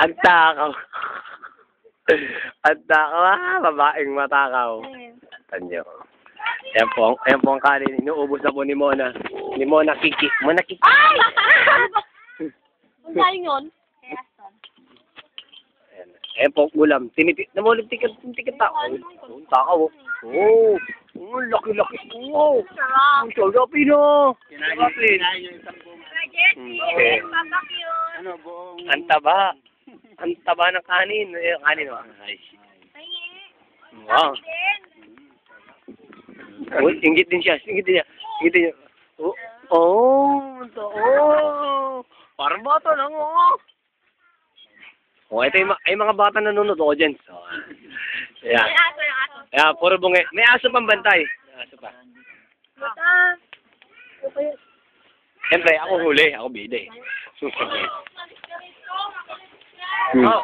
Ang takaw. Ang takaw, babaeng matakaw. Tanyo. Ayan po ang kanin. Inuubos na po ni Mona. Ni Mona Kiki. Mona Kiki. Ay! Ang tayo yun? Ayan po ang ulam. Namulog tikat tao. Ang takaw. Oh. Oh, laki-laki. Oh. Ang sarap ino. Ang taba. Ang taba ng kanin. Ang kanin. Wow. Oh, inggit din siya. Oh. Oh. Parang bata lang, oh. Oh, ito yung mga bata na nanonood, audience. Oh. Yeah. Yeah, puro bungi. May aso pang bantay. May aso pa. Siyempre, ako huli. Ako bida eh. Oh.